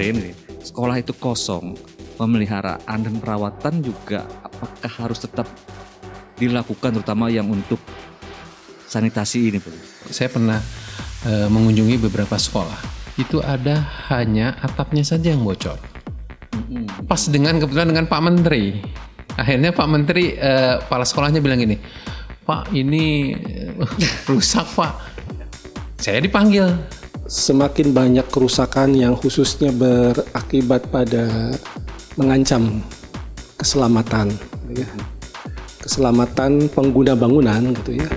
kemarin sekolah itu kosong, pemeliharaan dan perawatan juga apakah harus tetap dilakukan, terutama yang untuk sanitasi ini, Pak? Saya pernah mengunjungi beberapa sekolah. Itu ada hanya atapnya saja yang bocor. Pas kebetulan dengan Pak Menteri. Akhirnya Pak Menteri, kepala sekolahnya bilang gini, Pak ini rusak Pak. Saya dipanggil. Semakin banyak kerusakan yang khususnya berakibat pada mengancam keselamatan, ya. Keselamatan pengguna bangunan gitu ya.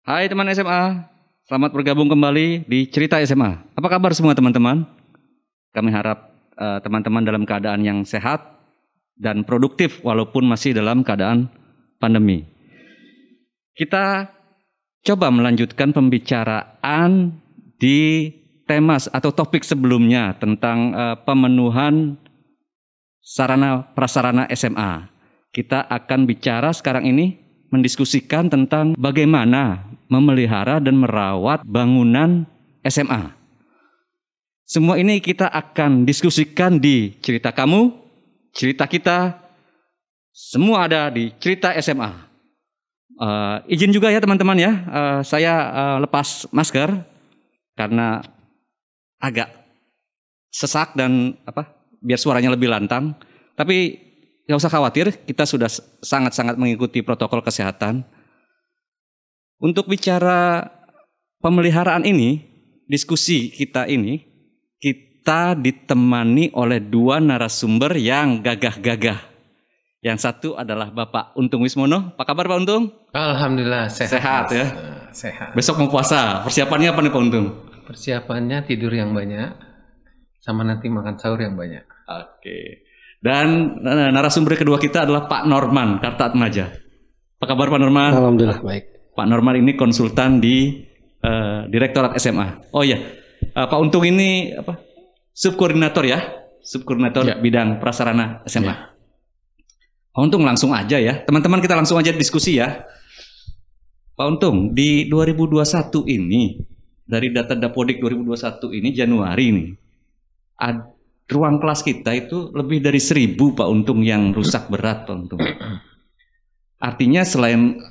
Hai teman SMA, selamat bergabung kembali di Cerita SMA. Apa kabar semua teman-teman? Kami harap teman-teman dalam keadaan yang sehat dan produktif walaupun masih dalam keadaan pandemi. Kita coba melanjutkan pembicaraan di tema atau topik sebelumnya tentang pemenuhan sarana prasarana SMA. Kita akan bicara sekarang ini mendiskusikan tentang bagaimana memelihara dan merawat bangunan SMA. Semua ini kita akan diskusikan di cerita kamu, cerita kita, semua ada di Cerita SMA. Izin juga ya teman-teman ya, saya lepas masker karena agak sesak dan biar suaranya lebih lantang. Tapi nggak usah khawatir, kita sudah sangat-sangat mengikuti protokol kesehatan. Untuk bicara pemeliharaan ini, diskusi kita ini, kita ditemani oleh dua narasumber yang gagah-gagah. Yang satu adalah Bapak Untung Wismono. Apa kabar Pak Untung? Alhamdulillah Sehat ya? Sehat. Besok mau puasa, persiapannya apa nih Pak Untung? Persiapannya tidur yang banyak, sama nanti makan sahur yang banyak. Oke. Dan narasumber kedua kita adalah Pak Norman Kartaatmaja. Apa kabar Pak Norman? Alhamdulillah baik. Pak Norman ini konsultan di Direktorat SMA. Oh iya, Pak Untung ini subkoordinator ya, subkoordinator bidang prasarana SMA. Ya. Pak Untung langsung aja ya, teman-teman kita langsung aja diskusi ya. Pak Untung, di 2021 ini, dari data Dapodik 2021 ini Januari nih, ruang kelas kita itu lebih dari 1.000 Pak Untung yang rusak berat Pak Untung. Artinya selain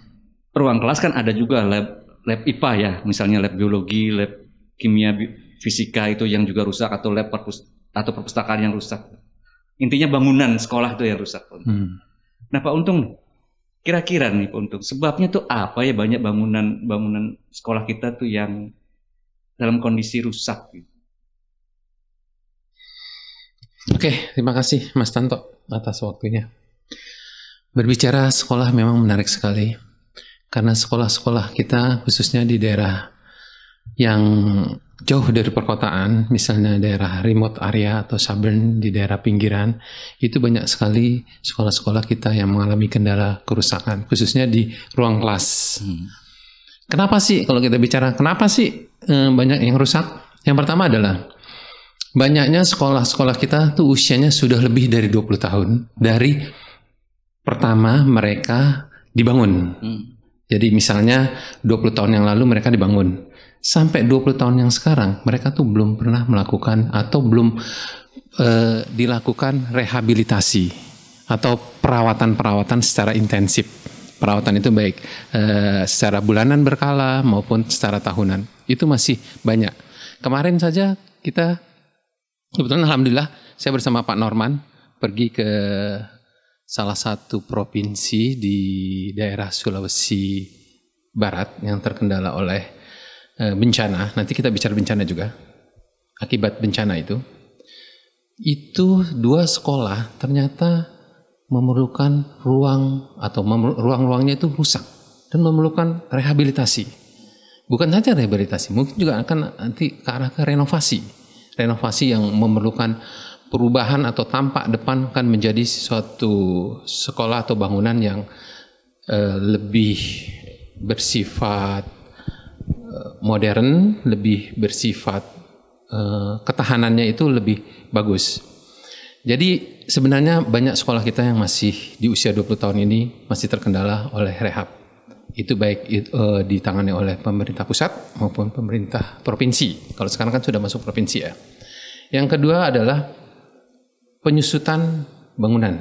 ruang kelas kan ada juga lab IPA ya, misalnya lab biologi, lab kimia, fisika itu yang juga rusak, atau lab perpustakaan yang rusak. Intinya bangunan sekolah itu yang rusak. Nah Pak Untung, kira-kira nih Pak Untung, sebabnya tuh apa ya banyak bangunan sekolah kita tuh yang dalam kondisi rusak? Oke, terima kasih Mas Tanto atas waktunya. Berbicara sekolah memang menarik sekali. Karena sekolah-sekolah kita khususnya di daerah yang jauh dari perkotaan, misalnya daerah remote area atau suburban di daerah pinggiran, itu banyak sekali sekolah-sekolah kita yang mengalami kendala kerusakan, khususnya di ruang kelas. Kenapa sih kalau kita bicara, kenapa sih banyak yang rusak? Yang pertama adalah banyaknya sekolah-sekolah kita tuh usianya sudah lebih dari 20 tahun dari pertama mereka dibangun. Jadi misalnya 20 tahun yang lalu mereka dibangun. Sampai 20 tahun yang sekarang mereka tuh belum pernah melakukan atau belum dilakukan rehabilitasi atau perawatan-perawatan secara intensif. Perawatan itu baik secara bulanan berkala maupun secara tahunan. Itu masih banyak. Kemarin saja kita kebetulan alhamdulillah saya bersama Pak Norman pergi ke salah satu provinsi di daerah Sulawesi Barat yang terkendala oleh bencana. Nanti kita bicara bencana juga. Akibat bencana itu dua sekolah ternyata memerlukan ruang atau ruang-ruangnya itu rusak dan memerlukan rehabilitasi. Bukan saja rehabilitasi, mungkin juga akan nanti ke arah ke renovasi. Renovasi yang memerlukan perubahan atau tampak depan kan menjadi suatu sekolah atau bangunan yang lebih bersifat modern, lebih bersifat ketahanannya itu lebih bagus. Jadi sebenarnya banyak sekolah kita yang masih di usia 20 tahun ini masih terkendala oleh rehab. Itu baik ditangani oleh pemerintah pusat maupun pemerintah provinsi. Kalau sekarang kan sudah masuk provinsi ya. Yang kedua adalah penyusutan bangunan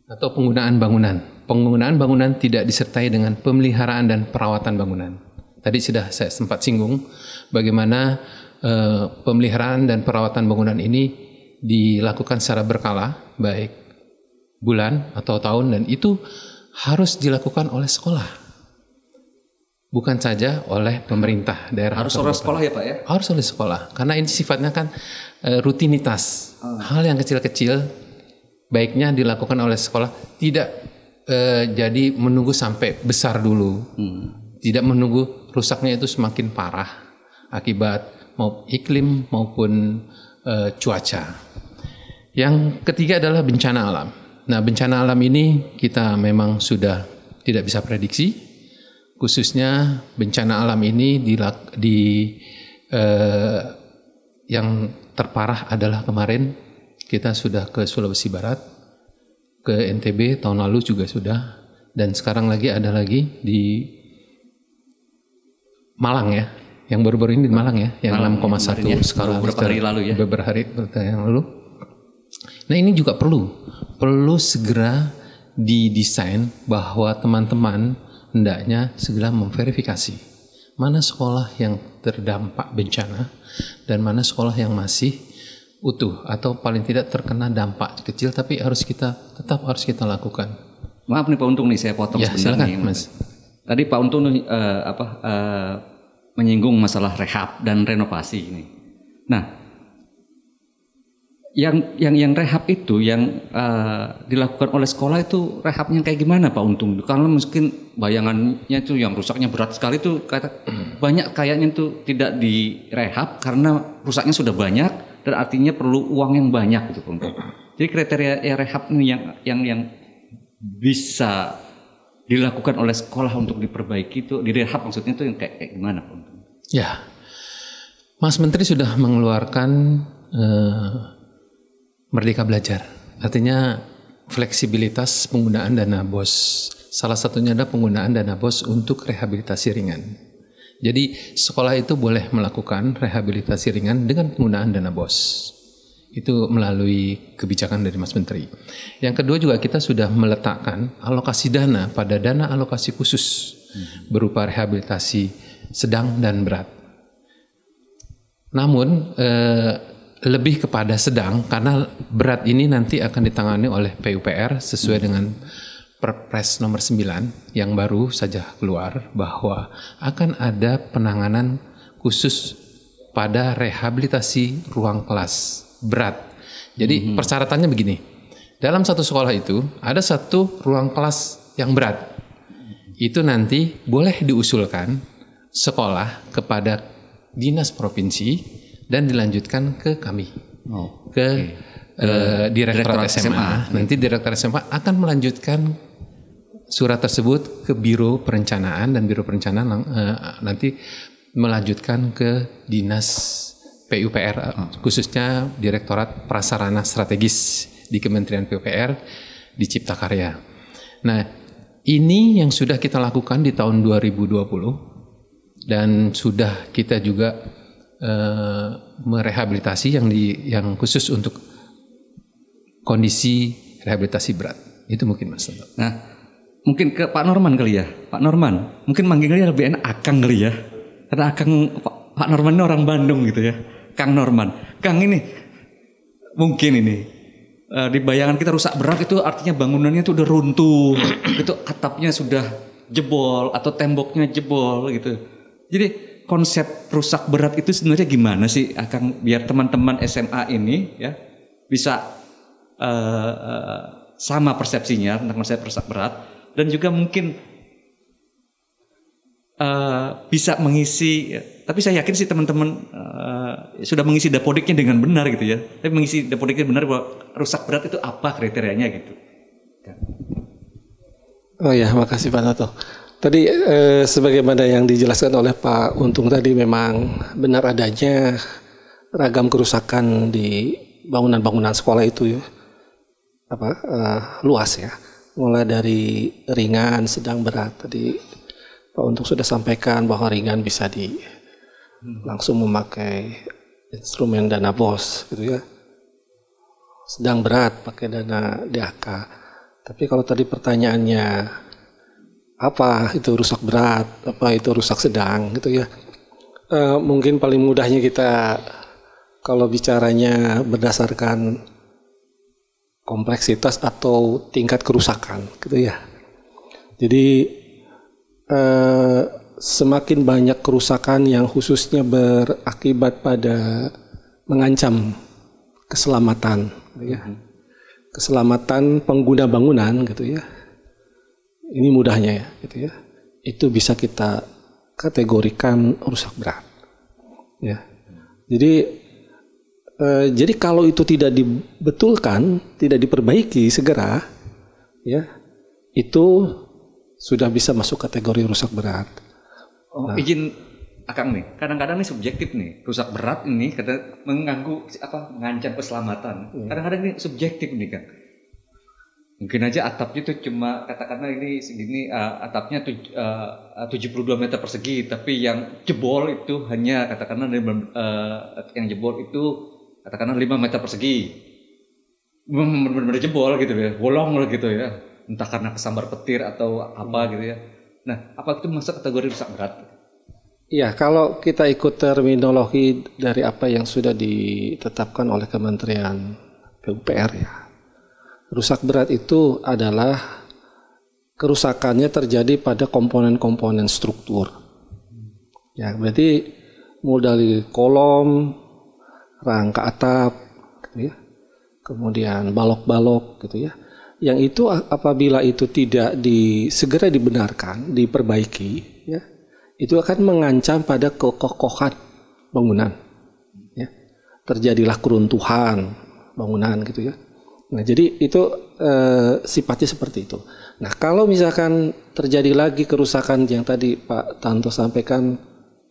atau penggunaan bangunan. Penggunaan bangunan tidak disertai dengan pemeliharaan dan perawatan bangunan. Tadi sudah saya sempat singgung bagaimana pemeliharaan dan perawatan bangunan ini dilakukan secara berkala, baik bulan atau tahun, dan itu harus dilakukan oleh sekolah, bukan saja oleh pemerintah daerah. Harus oleh sekolah ya Pak ya? Harus oleh sekolah, karena ini sifatnya kan rutinitas. Hal yang kecil-kecil baiknya dilakukan oleh sekolah, tidak jadi menunggu sampai besar dulu, tidak menunggu rusaknya itu semakin parah akibat iklim maupun cuaca. Yang ketiga adalah bencana alam. Nah, bencana alam ini kita memang sudah tidak bisa prediksi, khususnya bencana alam ini yang terparah adalah kemarin kita sudah ke Sulawesi Barat, ke NTB tahun lalu juga sudah, dan sekarang ada lagi di Malang ya, yang baru-baru ini di Malang ya, yang 6,1 ya, skala beberapa hari lalu ya. Beberapa hari yang lalu. Nah, ini juga perlu segera didesain bahwa teman-teman hendaknya segera memverifikasi mana sekolah yang terdampak bencana dan mana sekolah yang masih utuh atau paling tidak terkena dampak kecil, tapi tetap harus kita lakukan. Maaf nih Pak Untung nih, saya potong ya, sebentar silakan, nih. Mas. Tadi Pak Untung menyinggung masalah rehab dan renovasi ini. Nah, yang rehab itu yang dilakukan oleh sekolah itu rehabnya kayak gimana Pak Untung? Karena mungkin bayangannya itu yang rusaknya berat sekali itu banyak kayaknya itu tidak direhab karena rusaknya sudah banyak dan artinya perlu uang yang banyak gitu Pak Untung. Jadi kriteria rehab ini yang bisa dilakukan oleh sekolah untuk diperbaiki itu, direhab maksudnya itu yang kayak gimana Pak Untung? Ya, Mas Menteri sudah mengeluarkan Merdeka Belajar, artinya fleksibilitas penggunaan dana BOS. Salah satunya adalah penggunaan dana BOS untuk rehabilitasi ringan. Jadi sekolah itu boleh melakukan rehabilitasi ringan dengan penggunaan dana BOS. Itu melalui kebijakan dari Mas Menteri. Yang kedua juga kita sudah meletakkan alokasi dana pada dana alokasi khusus berupa rehabilitasi sedang dan berat. Namun lebih kepada sedang karena berat ini nanti akan ditangani oleh PUPR sesuai dengan Perpres nomor 9 yang baru saja keluar bahwa akan ada penanganan khusus pada rehabilitasi ruang kelas berat. Jadi persyaratannya begini. Dalam satu sekolah itu ada satu ruang kelas yang berat. Itu nanti boleh diusulkan sekolah kepada dinas provinsi dan dilanjutkan ke kami, Direktorat SMA. Nanti Direktorat SMA akan melanjutkan surat tersebut ke Biro Perencanaan dan Biro Perencanaan nanti melanjutkan ke dinas PUPR, khususnya Direktorat Prasarana Strategis di Kementerian PUPR di Cipta Karya. Nah, ini yang sudah kita lakukan di tahun 2020 dan sudah kita juga merehabilitasi yang khusus untuk kondisi rehabilitasi berat. Itu mungkin Mas. Nah, mungkin ke Pak Norman kali ya. Pak Norman, mungkin manggilnya lebih enak Akang kali ya. Karena Pak Norman ini orang Bandung gitu ya. Kang Norman. Kang ini mungkin ini di bayangan kita rusak berat itu artinya bangunannya itu udah runtuh. Itu atapnya sudah jebol atau temboknya jebol gitu. Jadi konsep rusak berat itu sebenarnya gimana sih Akang biar teman-teman SMA ini ya bisa sama persepsinya tentang konsep rusak berat dan juga mungkin bisa mengisi, tapi saya yakin sih teman-teman sudah mengisi dapodiknya dengan benar gitu ya. Tapi mengisi dapodiknya benar bahwa rusak berat itu apa kriterianya gitu. Oh ya, makasih Pak Tato. Tadi sebagaimana yang dijelaskan oleh Pak Untung tadi memang benar adanya ragam kerusakan di bangunan-bangunan sekolah itu ya, luas ya. mulai dari ringan, sedang, berat. Tadi Pak Untung sudah sampaikan bahwa ringan bisa langsung memakai instrumen dana BOS gitu ya. Sedang, berat pakai dana DAK. Tapi kalau tadi pertanyaannya apa itu rusak berat, apa itu rusak sedang gitu ya. Mungkin paling mudahnya kita kalau bicaranya berdasarkan kompleksitas atau tingkat kerusakan gitu ya. Jadi semakin banyak kerusakan yang khususnya berakibat pada mengancam keselamatan gitu ya. Keselamatan pengguna bangunan gitu ya. Ini mudahnya ya gitu ya. Itu bisa kita kategorikan rusak berat. Ya. Jadi kalau itu tidak dibetulkan, tidak diperbaiki segera, ya, itu sudah bisa masuk kategori rusak berat. Oh, izin Akang nih, kadang-kadang nih subjektif nih, rusak berat ini kadang mengancam keselamatan. Kadang-kadang ini subjektif nih kan. Mungkin aja atapnya itu cuma katakanlah ini segini, atapnya 72 meter persegi, tapi yang jebol itu hanya katakanlah yang jebol itu katakanlah 5 meter persegi. Benar-benar jebol gitu ya, bolong gitu ya. Entah karena kesambar petir atau apa gitu ya. Nah, apa itu masuk kategori rusak berat? Ya, kalau kita ikut terminologi dari apa yang sudah ditetapkan oleh Kementerian PUPR ya. Rusak berat itu adalah kerusakannya terjadi pada komponen-komponen struktur. Ya, berarti mulai dari kolom, rangka atap, gitu ya. Kemudian balok-balok, gitu ya. Yang itu apabila itu tidak segera dibenarkan, diperbaiki, ya, itu akan mengancam pada kekokohan bangunan. Ya. Terjadilah keruntuhan bangunan, gitu ya. Nah, jadi itu sifatnya seperti itu. Nah, kalau misalkan terjadi lagi kerusakan yang tadi Pak Tanto sampaikan,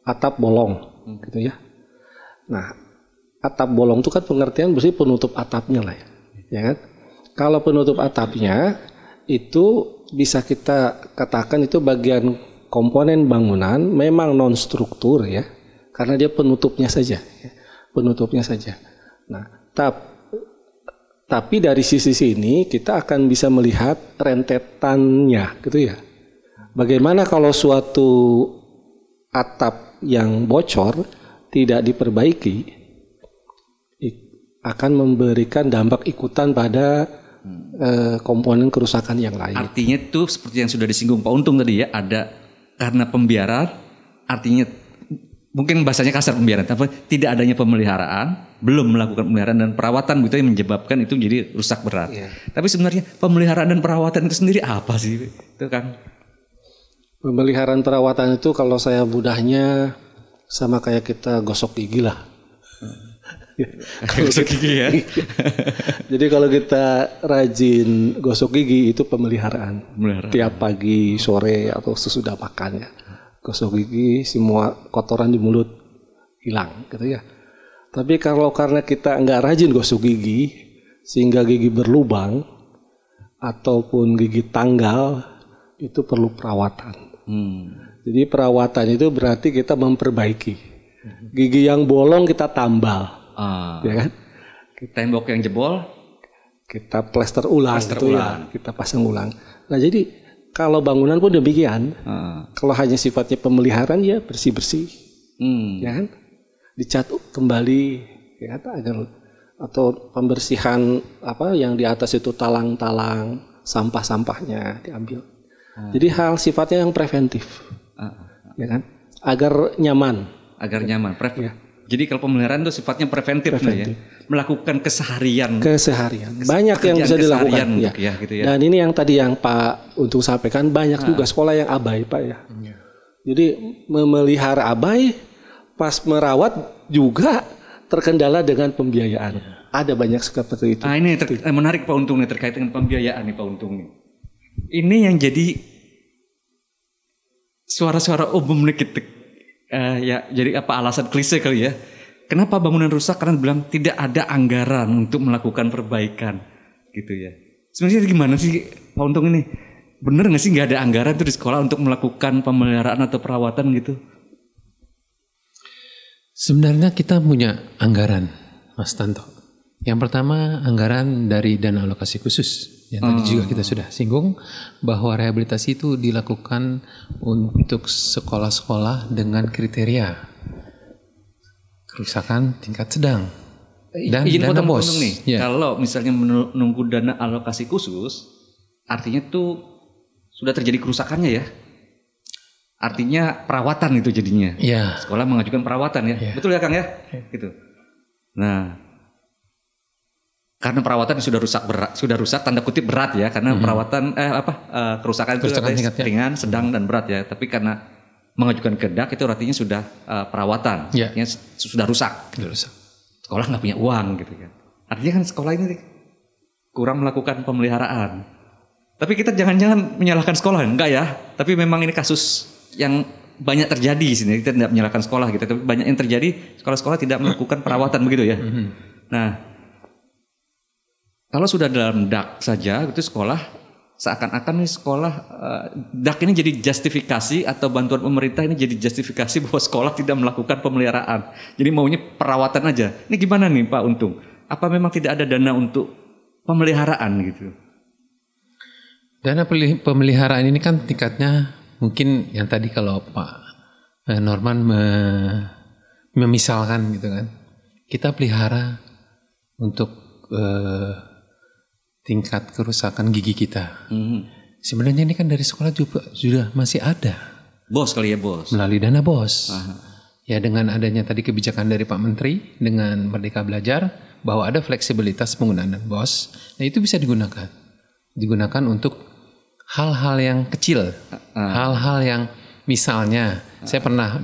atap bolong, gitu ya. Nah, atap bolong itu kan pengertian berarti penutup atapnya lah ya kan? Kalau penutup atapnya itu bisa kita katakan itu bagian komponen bangunan memang non struktur ya, karena dia penutupnya saja, ya. Penutupnya saja. Nah, tapi dari sisi sini kita akan bisa melihat rentetannya, gitu ya. Bagaimana kalau suatu atap yang bocor tidak diperbaiki, akan memberikan dampak ikutan pada komponen kerusakan yang lain. Artinya itu seperti yang sudah disinggung Pak Untung tadi ya, ada karena pembiaran, artinya mungkin bahasanya kasar pembiaran, tapi tidak adanya pemeliharaan, belum melakukan pemeliharaan dan perawatan itu yang menyebabkan itu jadi rusak berat. Yeah. Tapi sebenarnya pemeliharaan dan perawatan itu sendiri apa sih? Itu kan pemeliharaan perawatan itu kalau saya mudahnya sama kayak kita gosok gigi lah. Gosok gigi ya. Jadi kalau kita rajin gosok gigi itu pemeliharaan. Tiap pagi, sore atau sesudah makan ya. Gosok gigi, semua kotoran di mulut hilang gitu ya. Tapi kalau karena kita nggak rajin gosok gigi sehingga gigi berlubang ataupun gigi tanggal, itu perlu perawatan. Jadi perawatan itu berarti kita memperbaiki. Gigi yang bolong kita tambal, ya kan? Tembok yang jebol kita plester ulang, ya, kita pasang ulang. Nah jadi kalau bangunan pun demikian. Kalau hanya sifatnya pemeliharaan ya bersih-bersih, ya kan? Dicat kembali, ya kan? Atau pembersihan apa yang di atas itu talang-talang, sampah-sampahnya diambil. Jadi hal sifatnya yang preventif, ya kan? Agar nyaman. Ya. Jadi kalau pemeliharaan itu sifatnya preventif. Ya. Melakukan keseharian. Banyak yang bisa dilakukan. Ya, gitu ya. Dan ini yang tadi yang Pak Untung sampaikan, banyak juga sekolah yang abai Pak ya. Jadi memelihara abai, pas merawat juga terkendala dengan pembiayaan. Ada banyak seperti itu. Ini menarik Pak Untung nih terkait dengan pembiayaan nih Pak Untung nih. Ini yang jadi suara-suara umum nih kita. Ya jadi apa alasan klise kali ya, kenapa bangunan rusak? Karena bilang tidak ada anggaran untuk melakukan perbaikan gitu ya. Sebenarnya gimana sih Pak Untung ini? Bener nggak sih nggak ada anggaran tuh di sekolah untuk melakukan pemeliharaan atau perawatan gitu? Sebenarnya kita punya anggaran, Mas Tanto. Yang pertama anggaran dari dana alokasi khusus. Yang tadi juga kita sudah singgung bahwa rehabilitasi itu dilakukan untuk sekolah-sekolah dengan kriteria kerusakan tingkat sedang dan dana bos. Nih, kalau misalnya menunggu dana alokasi khusus, artinya tuh sudah terjadi kerusakannya ya. Artinya perawatan itu jadinya. Ya. Sekolah mengajukan perawatan ya. Betul ya Kang ya? Gitu. Nah, karena perawatan sudah rusak tanda kutip berat ya, karena perawatan kerusakan itu ada ringan, sedang dan berat ya. Tapi karena mengajukan kehendak itu artinya sudah perawatan, artinya sudah rusak. Sekolah nggak punya uang gitu kan. Artinya kan sekolah ini kurang melakukan pemeliharaan. Tapi kita jangan-jangan menyalahkan sekolah, enggak ya? Tapi memang ini kasus yang banyak terjadi di sini. Kita tidak menyalahkan sekolah gitu, tapi banyak yang terjadi sekolah-sekolah tidak melakukan perawatan begitu ya. Nah, kalau sudah dalam dak saja itu sekolah seakan-akan nih sekolah dak ini jadi justifikasi atau bantuan pemerintah ini jadi justifikasi bahwa sekolah tidak melakukan pemeliharaan. Jadi maunya perawatan aja. Ini gimana nih Pak Untung? Apa memang tidak ada dana untuk pemeliharaan gitu? Dana pemeliharaan ini kan tingkatnya mungkin yang tadi kalau Pak Norman memisalkan gitu kan. Kita pelihara untuk tingkat kerusakan gigi kita. Sebenarnya ini kan dari sekolah juga sudah masih ada. Bos kali ya bos. Melalui dana bos. Ya dengan adanya tadi kebijakan dari Pak Menteri dengan Merdeka Belajar bahwa ada fleksibilitas penggunaan dana bos. Nah itu bisa digunakan. Digunakan untuk hal-hal yang kecil. Hal-hal yang misalnya saya pernah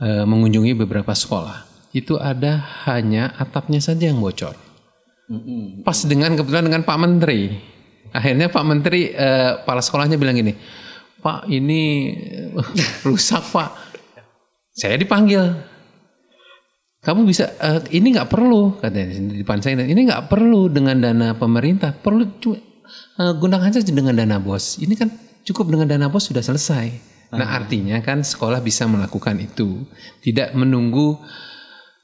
mengunjungi beberapa sekolah. Itu ada hanya atapnya saja yang bocor. Pas kebetulan dengan Pak Menteri. Akhirnya Pak Menteri, kepala sekolahnya bilang gini, Pak ini rusak Pak. Saya dipanggil. Kamu bisa, ini nggak perlu katanya di depan saya. Ini nggak perlu dengan dana pemerintah. Perlu gunakan saja dengan dana bos. Ini kan cukup dengan dana bos sudah selesai. Nah artinya kan sekolah bisa melakukan itu, tidak menunggu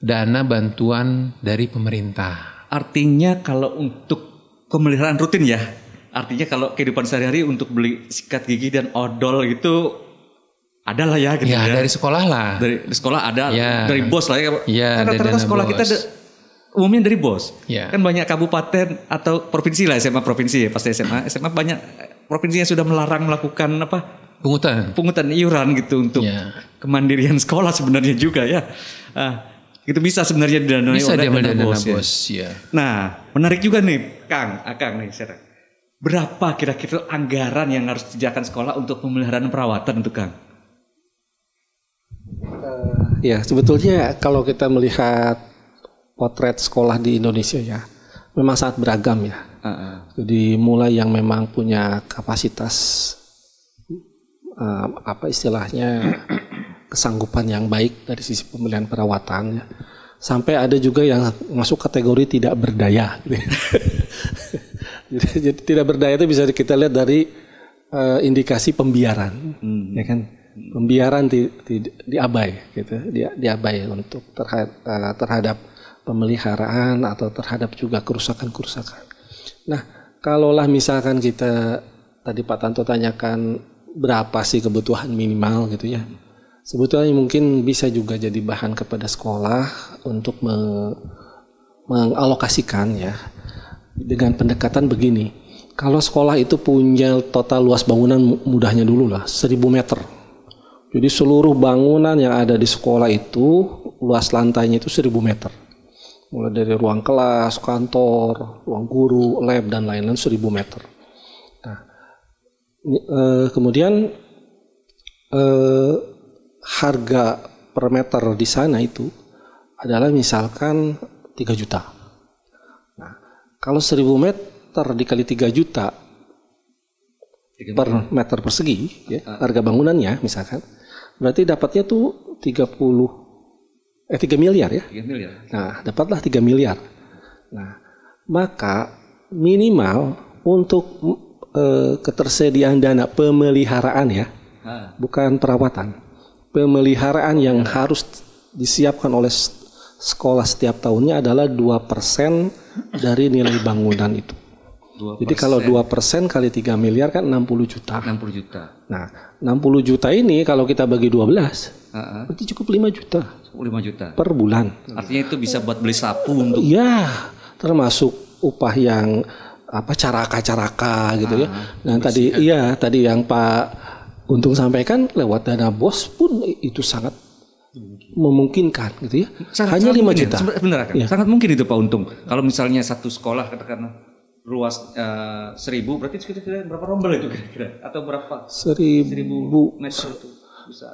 dana bantuan dari pemerintah. Artinya kalau untuk pemeliharaan rutin ya, artinya kalau kehidupan sehari-hari untuk beli sikat gigi dan odol gitu ada lah ya gitu ya. Dari sekolah lah. Dari sekolah ada, dari bos lah ya. Kan rata-rata sekolah kita umumnya dari bos. Ya. Kan banyak kabupaten atau provinsi lah, SMA provinsi ya, pasti SMA banyak provinsi yang sudah melarang melakukan pungutan iuran gitu untuk kemandirian sekolah sebenarnya juga ya. Itu bisa sebenarnya didanai oleh dana bos ya. Nah, menarik juga nih Kang nih sekarang. Berapa kira-kira anggaran yang harus disediakan sekolah untuk pemeliharaan perawatan untuk Kang? Ya, sebetulnya kalau kita melihat potret sekolah di Indonesia ya, memang sangat beragam ya. Jadi mulai yang memang punya kapasitas istilahnya kesanggupan yang baik dari sisi pemilihan perawatan ya. Sampai ada juga yang masuk kategori tidak berdaya. Jadi tidak berdaya itu bisa kita lihat dari indikasi pembiaran, ya kan? Pembiaran diabai, gitu, diabai untuk terhadap pemeliharaan atau terhadap juga kerusakan-kerusakan. Nah, kalaulah misalkan kita tadi Pak Tanto tanyakan berapa sih kebutuhan minimal gitu ya. Sebetulnya mungkin bisa juga jadi bahan kepada sekolah untuk mengalokasikan ya dengan pendekatan begini. Kalau sekolah itu punya total luas bangunan mudahnya dulu lah 1000 meter. Jadi seluruh bangunan yang ada di sekolah itu luas lantainya itu 1000 meter. Mulai dari ruang kelas, kantor, ruang guru, lab dan lain-lain 1000 meter. Nah, kemudian harga per meter di sana itu adalah misalkan 3 juta. Nah, kalau 1000 meter dikali 3 juta per meter persegi, ya, harga bangunannya misalkan, berarti dapatnya tuh 3 miliar ya. 3 miliar. Nah, dapatlah 3 miliar. Nah, maka minimal untuk ketersediaan dana pemeliharaan ya, bukan perawatan. Pemeliharaan yang harus disiapkan oleh sekolah setiap tahunnya adalah 2% dari nilai bangunan itu. 2%. Jadi kalau 2% kali 3 miliar kan 60 juta. 60 juta. Nah, 60 juta ini kalau kita bagi 12, berarti cukup 5 juta. 5 juta per bulan. Artinya itu bisa buat beli sapu untuk. Iya, termasuk upah yang caraka-caraka gitu ya. Nah, tadi yang Pak Untung sampaikan lewat dana BOS pun itu sangat memungkinkan gitu ya. Hanya 5 juta. Benar kan? Ya. Sangat mungkin itu Pak Untung. Kalau misalnya satu sekolah katakanlah luas 1.000 berarti kira-kira berapa rombel itu kira-kira atau berapa? 1.000 meter itu bisa.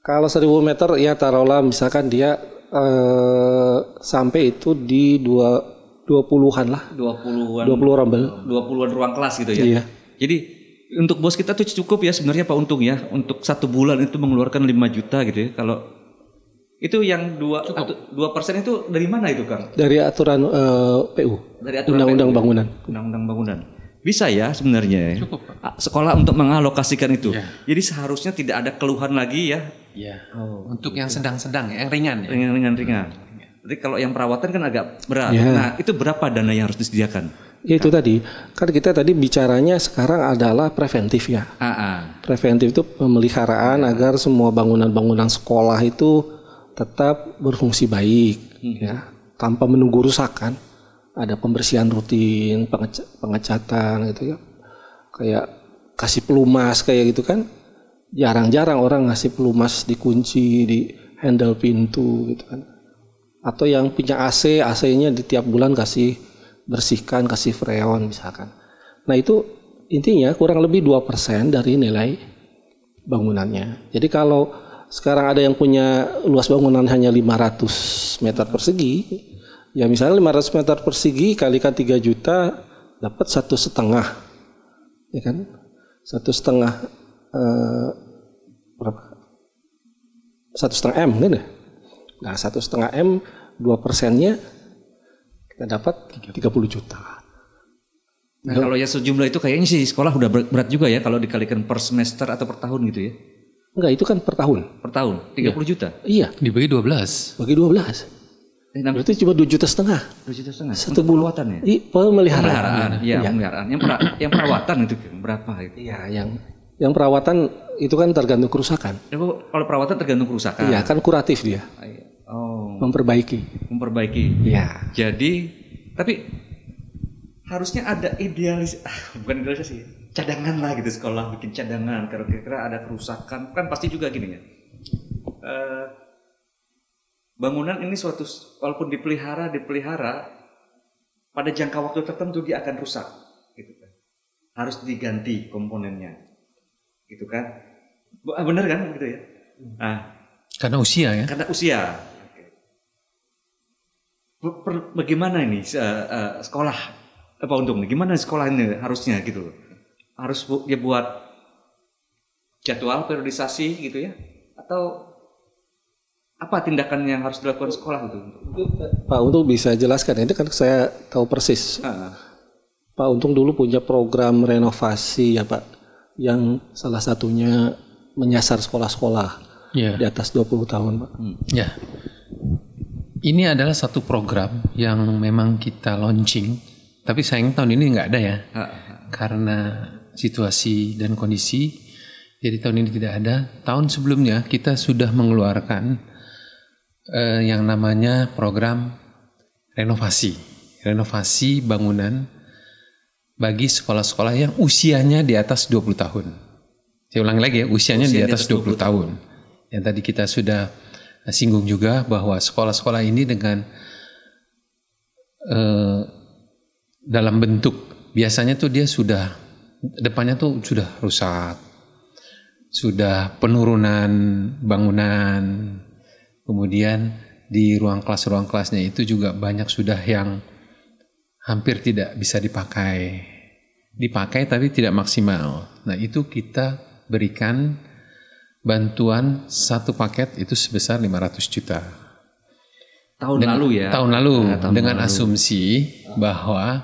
Kalau 1.000 meter ya taruhlah misalkan dia sampai itu di 20-an lah. 20 rombel. 20-an ruang kelas gitu ya. Iya. Jadi untuk bos kita tuh cukup ya sebenarnya Pak Untung ya untuk 1 bulan itu mengeluarkan 5 juta gitu ya. Kalau itu yang 2% itu dari mana itu Kang? Dari aturan PU. Dari aturan Undang-Undang Bangunan. Undang-Undang Bangunan. Bisa ya sebenarnya. Cukup Pak. Sekolah untuk mengalokasikan itu. Ya. Jadi seharusnya tidak ada keluhan lagi ya. Iya. Oh, untuk yang sedang-sedang ya, yang ringan ya. Ringan. Jadi kalau yang perawatan kan agak berat. Ya. Nah, itu berapa dana yang harus disediakan? Ya itu tadi, kan kita tadi bicaranya sekarang adalah preventif ya. Preventif itu pemeliharaan agar semua bangunan-bangunan sekolah itu tetap berfungsi baik, ya, tanpa menunggu rusakan. Ada pembersihan rutin, pengecatan gitu ya, kayak kasih pelumas kayak gitu kan. Jarang-jarang orang ngasih pelumas dikunci di handle pintu gitu kan. Atau yang punya AC, AC-nya di tiap bulan kasih bersihkan, kasih freon misalkan. Nah itu intinya kurang lebih 2% dari nilai bangunannya. Jadi kalau sekarang ada yang punya luas bangunan hanya 500 meter persegi, ya misalnya 500 meter persegi kalikan 3 juta dapat 1,5, ya kan? 1,5 berapa? 1,5 M kan ya? Nah 1,5 M 2%-nya kita dapat 30 juta. Nah kalau ya sejumlah itu kayaknya sih sekolah udah berat juga ya kalau dikalikan per semester atau per tahun gitu ya? Enggak, itu kan per tahun. Per tahun, 30 juta? Iya. Dibagi 12. Bagi 12. Berarti cuma 2,5 juta. 2,5 juta. Satu perawatan ya? Pemeliharaan. Iya, pemeliharaan. Yang perawatan itu berapa itu? Iya, yang perawatan itu kan tergantung kerusakan. Ya, kalau perawatan tergantung kerusakan. Iya, kan kuratif dia. Oh. Memperbaiki. Iya. Jadi, tapi harusnya ada bukan idealisasi, cadangan lah gitu, sekolah bikin cadangan kalau kira-kira ada kerusakan kan pasti juga gini ya. Bangunan ini suatu walaupun dipelihara pada jangka waktu tertentu dia akan rusak gitu kan. Harus diganti komponennya. Gitu kan? Benar kan gitu ya? Nah, karena usia ya. Karena usia. Bagaimana ini sekolah Pak Untung, gimana sekolah ini harusnya gitu? Harus dia buat jadwal periodisasi gitu ya? Atau apa tindakan yang harus dilakukan sekolah itu? Pak Untung bisa jelaskan, itu kan saya tahu persis. Pak Untung dulu punya program renovasi ya Pak, yang salah satunya menyasar sekolah-sekolah di atas 20 tahun Pak. Ya, ini adalah satu program yang memang kita launching. Tapi sayang tahun ini nggak ada ya, karena situasi dan kondisi. Jadi tahun ini tidak ada. Tahun sebelumnya kita sudah mengeluarkan yang namanya program renovasi bangunan bagi sekolah-sekolah yang usianya di atas 20 tahun. Saya ulangi lagi ya, usianya di atas 20 tahun. Yang tadi kita sudah singgung juga bahwa sekolah-sekolah ini dengan dalam bentuk biasanya tuh dia sudah depannya tuh sudah rusak, sudah penurunan bangunan, kemudian di ruang kelasnya itu juga banyak sudah yang hampir tidak bisa dipakai tapi tidak maksimal. Nah itu kita berikan bantuan satu paket itu sebesar 500 juta. Tahun lalu ya? Tahun lalu dengan asumsi bahwa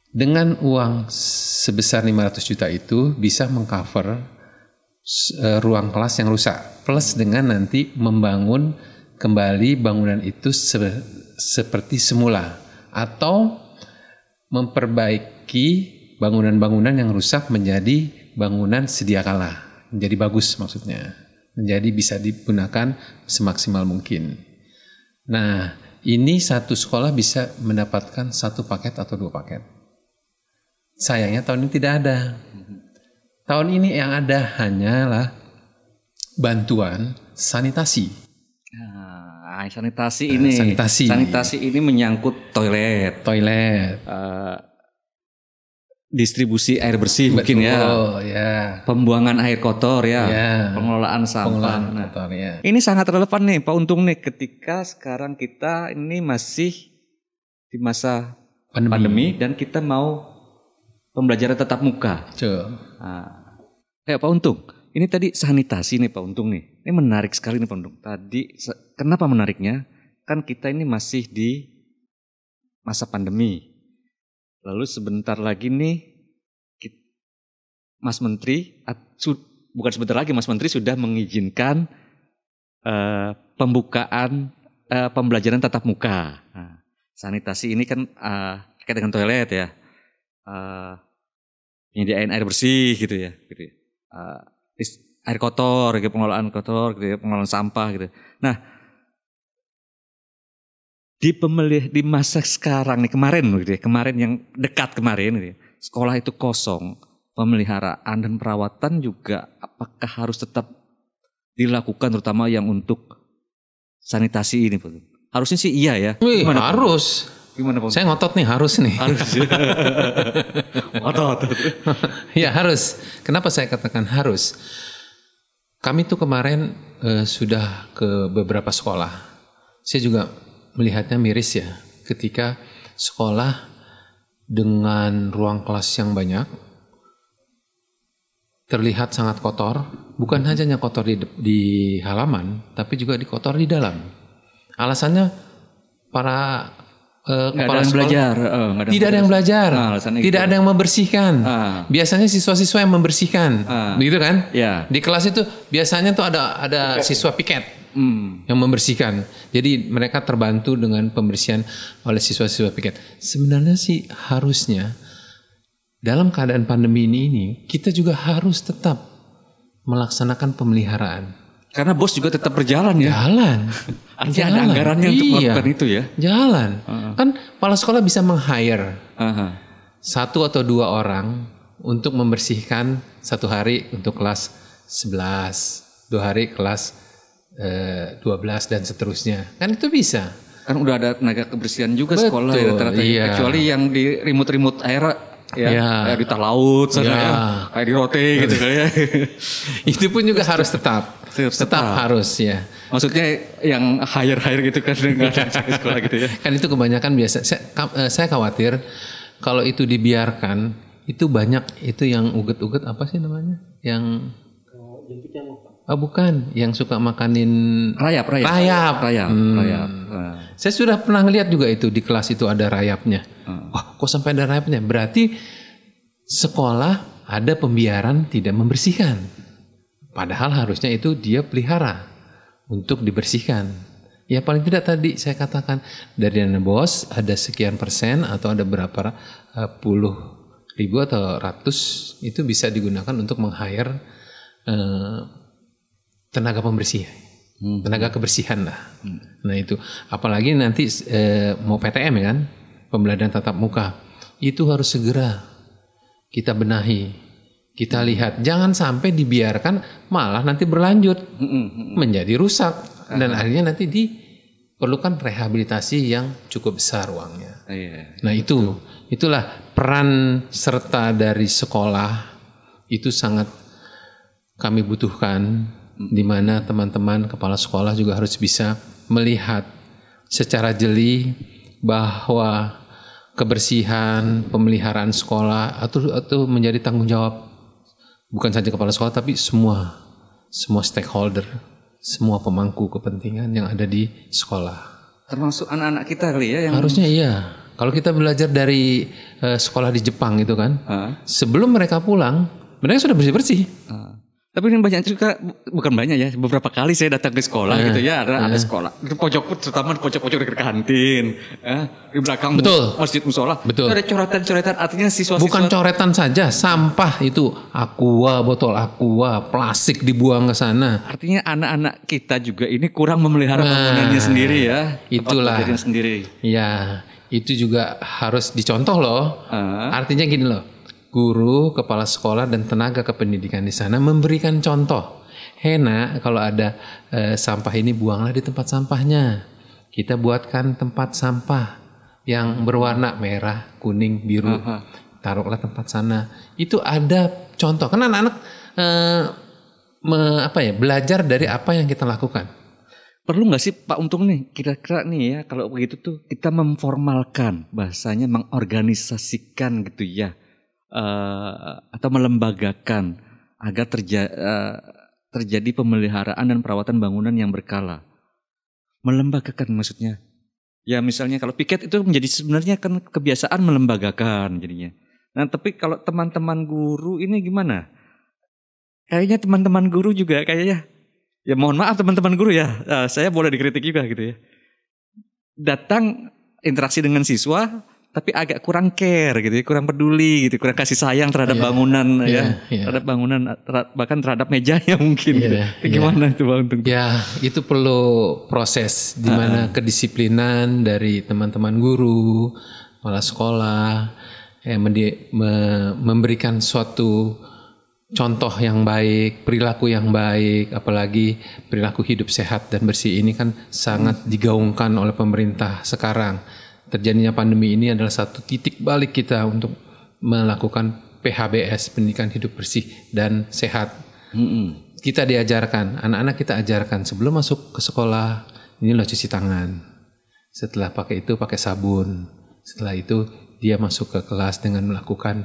Dengan uang sebesar 500 juta itu bisa mengcover ruang kelas yang rusak. Plus dengan nanti membangun kembali bangunan itu seperti semula. Atau memperbaiki bangunan-bangunan yang rusak menjadi bangunan sedia kala. Menjadi bagus maksudnya. Menjadi bisa digunakan semaksimal mungkin. Nah, ini satu sekolah bisa mendapatkan 1 paket atau 2 paket. Sayangnya tahun ini tidak ada. Tahun ini yang ada hanyalah bantuan sanitasi. Sanitasi ini. Sanitasi ini menyangkut toilet. Distribusi air bersih. Betul, mungkin ya. Pembuangan air kotor ya. Pengelolaan sampah. Kotor, ya. Ini sangat relevan nih Pak Untung nih ketika sekarang kita ini masih di masa pandemi dan kita mau pembelajaran tatap muka. Pak Untung, ini tadi sanitasi nih Pak Untung nih. Ini menarik sekali nih Pak Untung. Tadi kenapa menariknya? Kan kita ini masih di masa pandemi. Lalu sebentar lagi nih Mas Menteri, bukan sebentar lagi Mas Menteri sudah mengizinkan pembukaan pembelajaran tatap muka. Nah, sanitasi ini kan terkait dengan toilet ya. Penyediaan air bersih gitu ya. Air kotor, gitu, pengelolaan kotor, gitu ya, pengelolaan sampah gitu. Nah, di masa sekarang nih kemarin yang dekat kemarin gitu ya, sekolah itu kosong, pemeliharaan dan perawatan juga apakah harus tetap dilakukan terutama yang untuk sanitasi ini Pak? Harusnya sih iya ya. Gimana, harus. Gimana Pak? Saya ngotot nih, harus nih. Harus. Ngotot. Ya harus. Kenapa saya katakan harus? Kami tuh kemarin sudah ke beberapa sekolah. Saya juga melihatnya miris ya, ketika sekolah dengan ruang kelas yang banyak terlihat sangat kotor, bukan hanya kotor di halaman, tapi juga kotor di dalam. Alasannya para kepala sekolah tidak ada yang belajar, tidak ada yang membersihkan. Biasanya siswa-siswa yang membersihkan, begitu kan? Yeah. Di kelas itu biasanya tuh ada siswa piket. Yang membersihkan. Jadi mereka terbantu dengan pembersihan oleh siswa-siswa piket. Sebenarnya sih harusnya dalam keadaan pandemi ini kita juga harus tetap melaksanakan pemeliharaan. Karena bos juga tetap berjalan ya. Jalan. Artinya ada anggarannya untuk melakukan itu ya. Jalan. Kan kepala sekolah bisa meng-hire 1 atau 2 orang untuk membersihkan 1 hari untuk kelas 11, 2 hari kelas 12 dan seterusnya. Kan itu bisa. Kan udah ada tenaga kebersihan juga. Betul, sekolah ya ternyata. Iya. Kecuali yang di remote air ya. Kayak di tah laut sana ya. Kayak di rote gitu kan ya. Itu pun juga harus tetap harus ya. Maksudnya yang hire gitu kan enggak ada sekolah gitu ya. Kan itu kebanyakan biasa. Saya khawatir kalau itu dibiarkan itu banyak itu yang uget-uget apa sih namanya? Yang bukan, yang suka makanin rayap. Saya sudah pernah ngeliat juga itu di kelas itu ada rayapnya. Wah, kok sampai ada rayapnya? Berarti sekolah ada pembiaran tidak membersihkan. Padahal harusnya itu dia pelihara untuk dibersihkan. Ya paling tidak tadi saya katakan dari dana bos ada sekian persen atau ada berapa puluh ribu atau ratus itu bisa digunakan untuk meng-hire tenaga pembersih, tenaga kebersihan lah. Nah itu, apalagi nanti mau PTM ya kan, pembelajaran tatap muka, itu harus segera kita benahi, kita lihat, jangan sampai dibiarkan malah nanti berlanjut menjadi rusak dan akhirnya nanti diperlukan rehabilitasi yang cukup besar uangnya. Nah itulah peran serta dari sekolah itu sangat kami butuhkan. Di mana teman-teman kepala sekolah juga harus bisa melihat secara jeli bahwa kebersihan, pemeliharaan sekolah atau menjadi tanggung jawab bukan saja kepala sekolah tapi semua stakeholder, semua pemangku kepentingan yang ada di sekolah. Termasuk anak-anak kita kali ya yang harusnya iya. Kalau kita belajar dari sekolah di Jepang itu kan, sebelum mereka pulang, mereka sudah bersih-bersih. Tapi ini banyak juga, bukan banyak ya, beberapa kali saya datang ke sekolah gitu ya, ada sekolah di pojok, terutama pojok-pojok dekat kantin, di belakang masjid musola, ada coretan-coretan, artinya siswa-siswa. Bukan coretan saja, sampah itu aqua, botol aqua, plastik dibuang ke sana. Artinya anak-anak kita juga ini kurang memelihara bangunannya sendiri ya. Itulah. Sendiri. Ya, itu juga harus dicontoh loh. Artinya gini loh. Guru, kepala sekolah, dan tenaga kependidikan di sana memberikan contoh. Hena, kalau ada sampah ini buanglah di tempat sampahnya. Kita buatkan tempat sampah yang berwarna merah, kuning, biru. Taruhlah tempat sana. Itu ada contoh. Karena anak-anak belajar dari apa yang kita lakukan. Perlu nggak sih Pak Untung nih, kira-kira nih ya, kalau begitu tuh kita memformalkan, bahasanya mengorganisasikan gitu ya. Atau melembagakan agar terjadi pemeliharaan dan perawatan bangunan yang berkala. Melembagakan maksudnya. Ya misalnya kalau piket itu menjadi sebenarnya kan kebiasaan melembagakan jadinya. Nah tapi kalau teman-teman guru ini gimana? Kayaknya teman-teman guru juga kayaknya, ya mohon maaf teman-teman guru ya, saya boleh dikritik juga gitu ya. Datang interaksi dengan siswa, tapi agak kurang care gitu ya, kurang peduli gitu, kurang kasih sayang terhadap bangunan terhadap bangunan, bahkan terhadap mejanya mungkin gitu. Gimana itu Bang Untung? Ya, itu perlu proses di mana kedisiplinan dari teman-teman guru, kepala sekolah memberikan suatu contoh yang baik, perilaku yang baik, apalagi perilaku hidup sehat dan bersih ini kan sangat digaungkan oleh pemerintah sekarang. Terjadinya pandemi ini adalah satu titik balik kita untuk melakukan PHBS, pendidikan hidup bersih dan sehat. Kita diajarkan, anak-anak kita ajarkan sebelum masuk ke sekolah, ini loh cuci tangan. Setelah pakai itu pakai sabun. Setelah itu dia masuk ke kelas dengan melakukan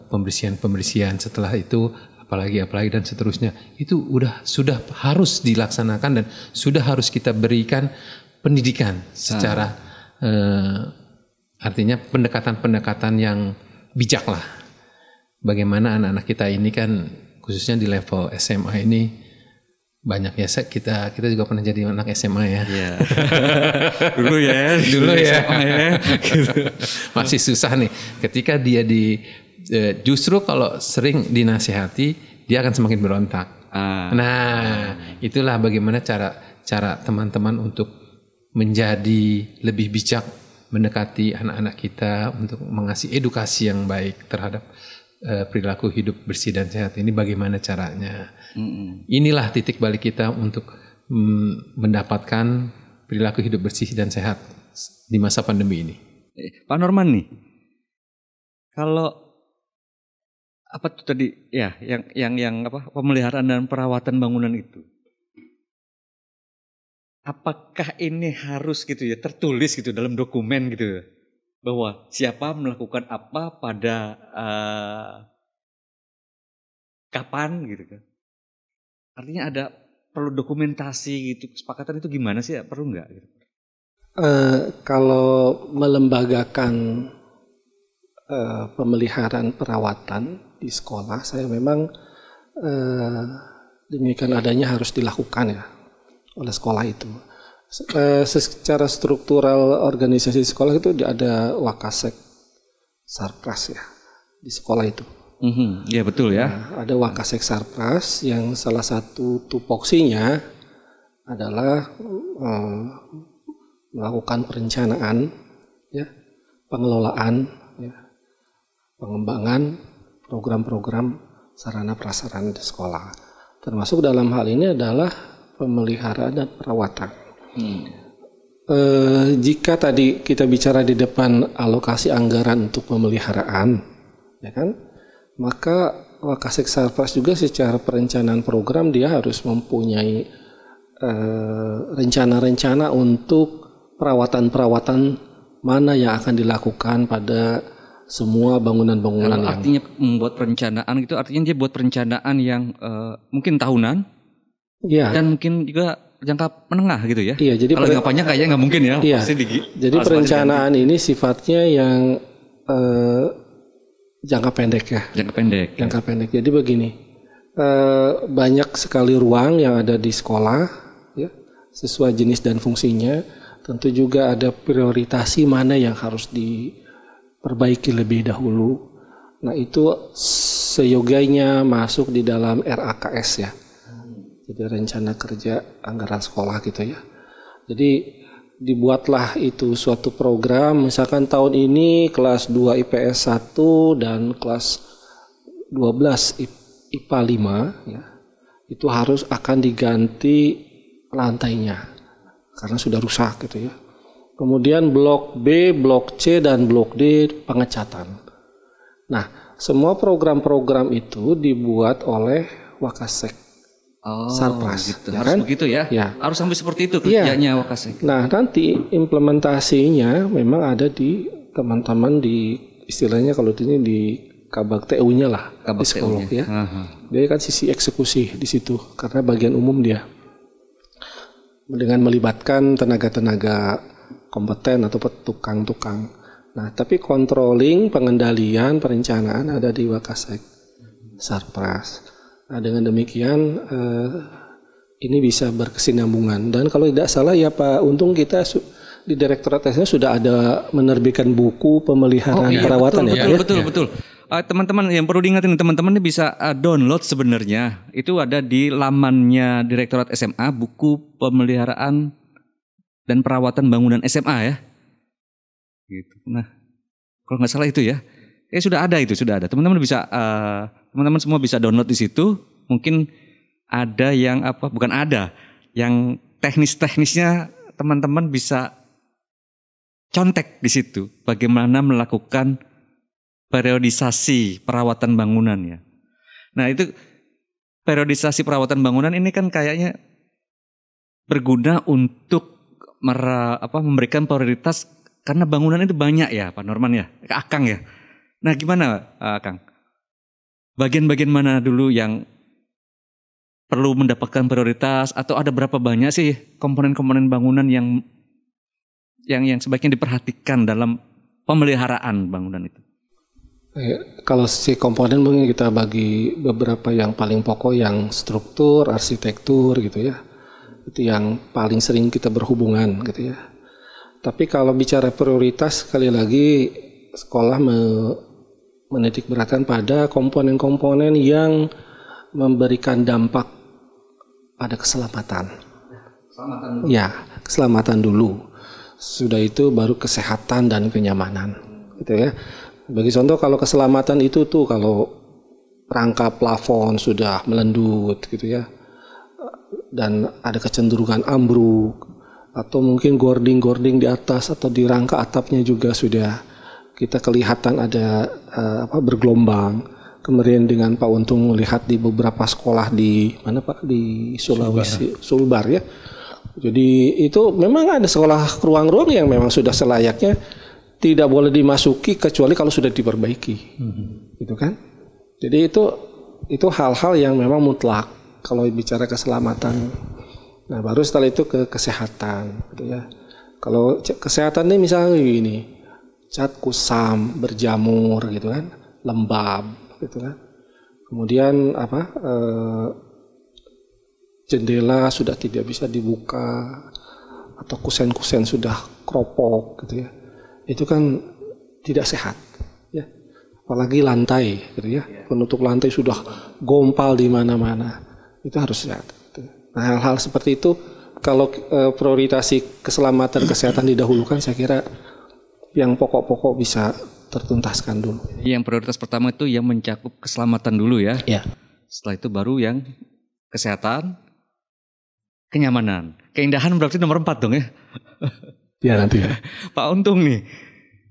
pembersihan-pembersihan. Setelah itu apalagi dan seterusnya. Itu sudah harus dilaksanakan dan sudah harus kita berikan pendidikan secara artinya pendekatan-pendekatan yang bijak lah. Bagaimana anak-anak kita ini kan khususnya di level SMA ini banyak ya, kita juga pernah jadi anak SMA ya. Iya. dulu ya. SMA ya. Masih susah nih. Ketika dia justru kalau sering dinasihati dia akan semakin berontak. Nah, itulah bagaimana cara teman-teman untuk menjadi lebih bijak mendekati anak-anak kita untuk mengasih edukasi yang baik terhadap perilaku hidup bersih dan sehat ini, bagaimana caranya. Inilah titik balik kita untuk mendapatkan perilaku hidup bersih dan sehat di masa pandemi ini. Pak Norman nih, kalau apa tuh tadi ya yang pemeliharaan dan perawatan bangunan itu, apakah ini harus gitu ya tertulis gitu dalam dokumen gitu bahwa siapa melakukan apa pada kapan gitu kan? Artinya ada perlu dokumentasi gitu, kesepakatan itu gimana sih? Perlu nggak? Gitu? Kalau melembagakan pemeliharaan perawatan di sekolah, saya memang demikian adanya harus dilakukan ya oleh sekolah itu. Secara struktural organisasi sekolah itu ada Wakasek Sarpras ya di sekolah itu. Iya betul ya. Nah, ada Wakasek Sarpras yang salah satu tupoksinya adalah melakukan perencanaan, ya, pengelolaan, ya, pengembangan program-program sarana prasarana di sekolah. Termasuk dalam hal ini adalah pemeliharaan dan perawatan. Jika tadi kita bicara di depan alokasi anggaran untuk pemeliharaan, ya kan, maka Wakasek Sarpras juga secara perencanaan program dia harus mempunyai rencana-rencana untuk perawatan-perawatan mana yang akan dilakukan pada semua bangunan-bangunan. Yang artinya membuat perencanaan gitu, artinya dia buat perencanaan yang mungkin tahunan. Ya. Dan mungkin juga jangka menengah gitu ya. Iya, jadi kalau jangka panjang kayaknya nggak mungkin ya. Iya. Pasti Jadi perencanaan ini sifatnya yang jangka pendek ya. Jangka pendek. Jangka pendek. Jadi begini, banyak sekali ruang yang ada di sekolah, ya, sesuai jenis dan fungsinya. Tentu juga ada prioritasi mana yang harus diperbaiki lebih dahulu. Nah itu seyogianya masuk di dalam RAKS ya. Jadi rencana kerja anggaran sekolah gitu ya. Jadi dibuatlah itu suatu program, misalkan tahun ini kelas 2 IPS 1 dan kelas 12 IPA 5 ya. Itu harus akan diganti lantainya karena sudah rusak gitu ya. Kemudian blok B, blok C dan blok D pengecatan. Nah, semua program-program itu dibuat oleh Wakasek. Sarpras, gitu. ya Harus kan? begitu ya? Ya. Harus sampai seperti itu kerjanya Wakasek. Nah, nanti implementasinya memang ada di teman-teman di istilahnya kalau ini di Kabak TU-nya lah, Kabak psikolog TU-nya. ya. Dia kan sisi eksekusi di situ karena bagian umum dia. Dengan melibatkan tenaga-tenaga kompeten atau tukang-tukang. Nah, tapi controlling, pengendalian, perencanaan ada di Wakasek Sarpras. Nah, dengan demikian ini bisa berkesinambungan. Dan kalau tidak salah ya Pak Untung, kita di Direktorat Teknisnya sudah ada menerbitkan buku pemeliharaan perawatan betul. Teman-teman yang perlu diingat ini, teman-teman ini bisa download sebenarnya. Itu ada di lamannya Direktorat SMA, buku pemeliharaan dan perawatan bangunan SMA ya. Gitu. Nah, kalau nggak salah itu ya. Sudah ada. Teman-teman bisa, teman-teman semua bisa download di situ. Mungkin ada yang yang teknis-teknisnya teman-teman bisa contek di situ. Bagaimana melakukan periodisasi perawatan bangunan ya. Nah itu periodisasi perawatan bangunan ini kan kayaknya berguna untuk memberikan prioritas karena bangunan itu banyak ya Pak Norman ya, Akang ya. Nah gimana Akang? Bagian-bagian mana dulu yang perlu mendapatkan prioritas atau ada berapa banyak sih komponen-komponen bangunan yang sebaiknya diperhatikan dalam pemeliharaan bangunan itu? Kalau si komponen mungkin kita bagi beberapa yang paling pokok, yang struktur, arsitektur gitu ya. Itu yang paling sering kita berhubungan gitu ya. Tapi kalau bicara prioritas, sekali lagi sekolah menitik beratkan pada komponen-komponen yang memberikan dampak pada keselamatan. Ya, keselamatan dulu. Sudah itu baru kesehatan dan kenyamanan gitu ya. Bagi contoh kalau keselamatan itu tuh kalau rangka plafon sudah melendut gitu ya, dan ada kecenderungan ambruk, atau mungkin gording di atas atau di rangka atapnya juga sudah kita kelihatan ada bergelombang. Kemarin dengan Pak Untung melihat di beberapa sekolah di mana Pak, di Sulawesi, Sulbar ya. Jadi itu memang ada sekolah ruang-ruang yang memang sudah selayaknya tidak boleh dimasuki kecuali kalau sudah diperbaiki, gitu kan? Jadi itu hal-hal yang memang mutlak kalau bicara keselamatan. Nah baru setelah itu ke kesehatan, gitu ya. Kalau kesehatan ini misalnya gini, cat kusam, berjamur, gitu kan, lembab, gitu kan. Kemudian jendela sudah tidak bisa dibuka atau kusen-kusen sudah kropok, gitu ya. Itu kan tidak sehat, ya. Apalagi lantai, gitu ya. Penutup lantai sudah gompal di mana-mana, itu harus sehat. Nah, hal-hal seperti itu, kalau prioritasi keselamatan kesehatan didahulukan, saya kira yang pokok-pokok bisa tertuntaskan dulu. Yang prioritas pertama itu yang mencakup keselamatan dulu ya. Ya. Setelah itu baru yang kesehatan, kenyamanan, keindahan berarti nomor 4 dong ya. Ya nanti ya. Pak Untung nih,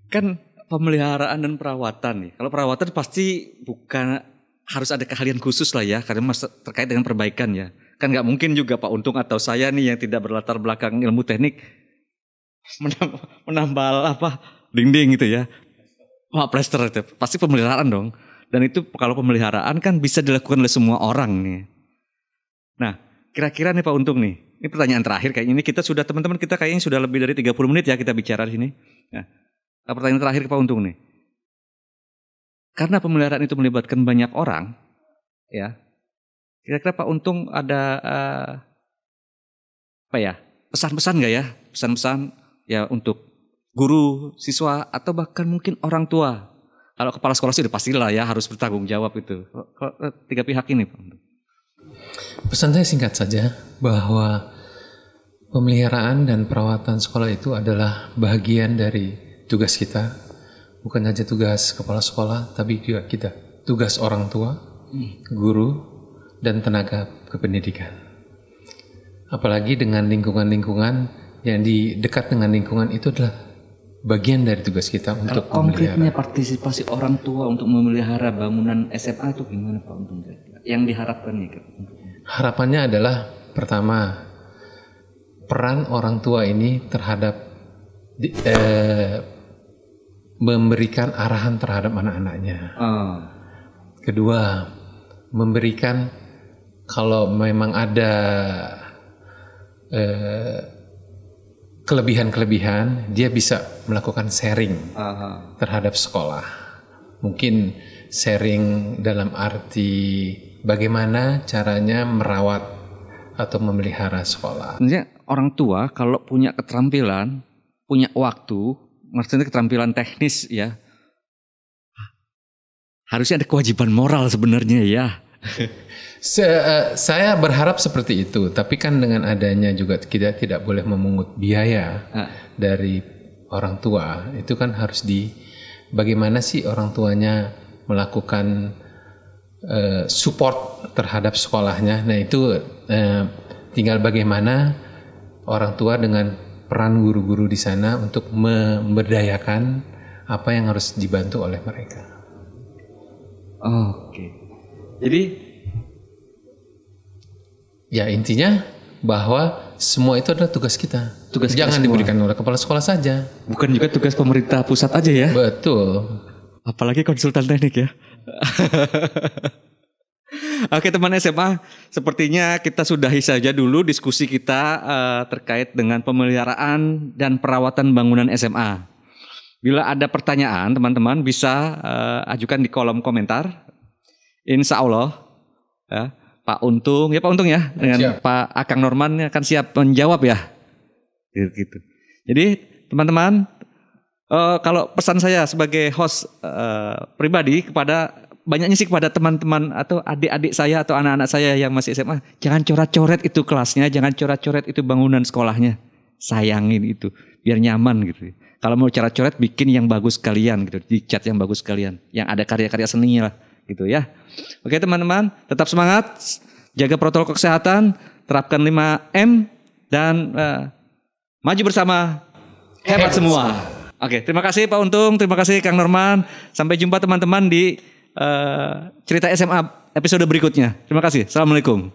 kan pemeliharaan dan perawatan nih. Kalau perawatan pasti bukan harus ada keahlian khusus lah ya, karena terkait dengan perbaikan ya. Kan nggak mungkin juga Pak Untung atau saya nih yang tidak berlatar belakang ilmu teknik menambal dinding gitu ya. Wah, plester itu pasti pemeliharaan dong. Dan itu kalau pemeliharaan kan bisa dilakukan oleh semua orang nih. Nah, kira-kira nih Pak Untung nih, Ini pertanyaan terakhir kayaknya ini kita sudah teman-teman kita kayaknya sudah lebih dari 30 menit ya kita bicara di sini. Nah, pertanyaan terakhir ke Pak Untung nih. Karena pemeliharaan itu melibatkan banyak orang, ya. Kira-kira Pak Untung ada pesan-pesan nggak ya? Pesan-pesan ya untuk guru, siswa atau bahkan mungkin orang tua. Kalau kepala sekolah sih udah pastilah ya harus bertanggung jawab itu. Kalau tiga pihak ini Pak Untung. Pesan saya singkat saja bahwa pemeliharaan dan perawatan sekolah itu adalah bagian dari tugas kita. Bukan saja tugas kepala sekolah, tapi juga tugas orang tua, guru, dan tenaga kependidikan. Apalagi dengan lingkungan-lingkungan yang dekat dengan lingkungan itu adalah bagian dari tugas kita untuk konkretnya partisipasi orang tua untuk memelihara bangunan SMA itu gimana Pak Untung? Yang diharapkan nih? Harapannya adalah pertama, peran orang tua ini terhadap memberikan arahan terhadap anak-anaknya. Kedua, memberikan kalau memang ada kelebihan-kelebihan, dia bisa melakukan sharing terhadap sekolah. Mungkin sharing dalam arti bagaimana caranya merawat atau memelihara sekolah. Sebenarnya orang tua kalau punya keterampilan, punya waktu, maksudnya keterampilan teknis ya, harusnya ada kewajiban moral sebenarnya ya. Saya berharap seperti itu, tapi kan dengan adanya juga kita tidak boleh memungut biaya dari orang tua. Itu kan harus bagaimana sih orang tuanya melakukan support terhadap sekolahnya. Nah itu tinggal bagaimana orang tua dengan peran guru-guru di sana untuk memberdayakan apa yang harus dibantu oleh mereka. Oke. Jadi ya intinya bahwa semua itu adalah tugas kita. Jangan diberikan oleh kepala sekolah saja. Bukan juga tugas pemerintah pusat aja ya. Betul. Apalagi konsultan teknik ya. Oke teman SMA, sepertinya kita sudahi saja dulu diskusi kita terkait dengan pemeliharaan dan perawatan bangunan SMA. Bila ada pertanyaan teman-teman bisa ajukan di kolom komentar. Insya Allah ya, Pak Untung ya dengan siap. Pak Akang Norman akan siap menjawab ya. Gitu. Jadi teman-teman, kalau pesan saya sebagai host pribadi banyaknya sih kepada teman-teman atau adik-adik saya atau anak-anak saya yang masih SMA, jangan coret-coret itu kelasnya, jangan coret-coret itu bangunan sekolahnya. Sayangin itu, biar nyaman gitu. Kalau mau coret-coret bikin yang bagus sekalian gitu, dicat yang bagus sekalian, yang ada karya-karya seninya lah gitu ya. Oke teman-teman, tetap semangat, jaga protokol kesehatan, terapkan 5M dan maju bersama, hebat semua. Oke, terima kasih Pak Untung, terima kasih Kang Norman. Sampai jumpa teman-teman di Cerita SMA episode berikutnya. Terima kasih. Assalamualaikum.